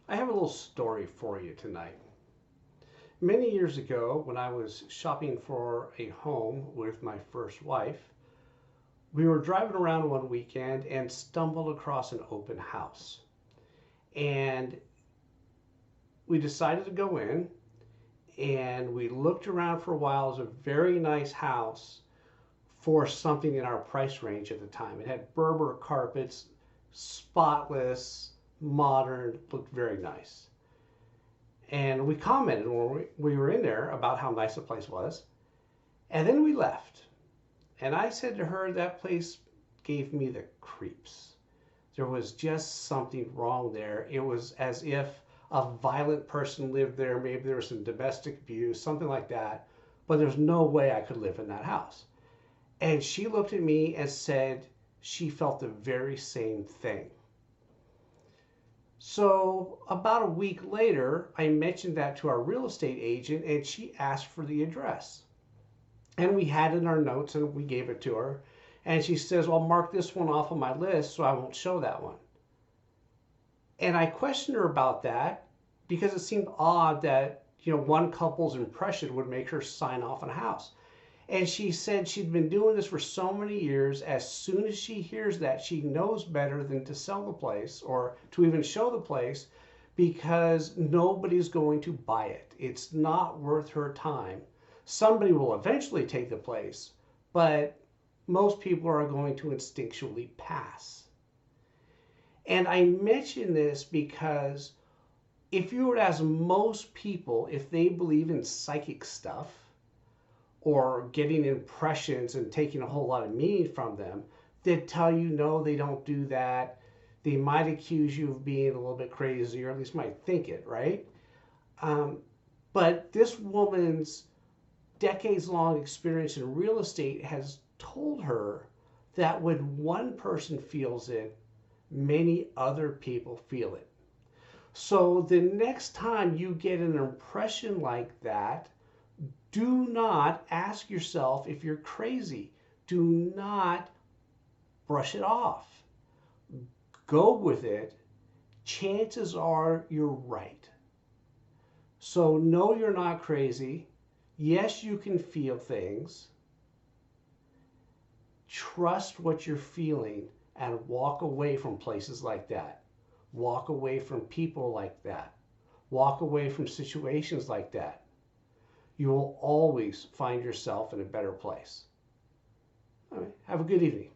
I have a little story for you tonight. Many years ago, when I was shopping for a home with my first wife, we were driving around one weekend and stumbled across an open house. And we decided to go in and we looked around for a while. It was a very nice house for something in our price range at the time. It had Berber carpets, spotless, modern, looked very nice. And we commented when we were in there about how nice the place was. And then we left. And I said to her, that place gave me the creeps. There was just something wrong there. It was as if a violent person lived there. Maybe there was some domestic abuse, something like that. But there's no way I could live in that house. And she looked at me and said she felt the very same thing. So about a week later, I mentioned that to our real estate agent and she asked for the address. And we had it in our notes and we gave it to her. And she says, well, mark this one off on my list so I won't show that one. And I questioned her about that because it seemed odd that, one couple's impression would make her sign off on a house. And she said she'd been doing this for so many years. As soon as she hears that, she knows better than to sell the place or to even show the place because nobody's going to buy it. It's not worth her time. Somebody will eventually take the place, but most people are going to instinctually pass. And I mention this because if you were to ask most people if they believe in psychic stuff, or getting impressions and taking a whole lot of meaning from them, they'd tell you no, they don't do that. They might accuse you of being a little bit crazy, or at least might think it, right? But this woman's decades-long experience in real estate has told her that when one person feels it, many other people feel it. So the next time you get an impression like that, do not ask yourself if you're crazy. Do not brush it off. Go with it. Chances are you're right. So no, you're not crazy. Yes, you can feel things. Trust what you're feeling and walk away from places like that. Walk away from people like that. Walk away from situations like that. You will always find yourself in a better place. All right, have a good evening.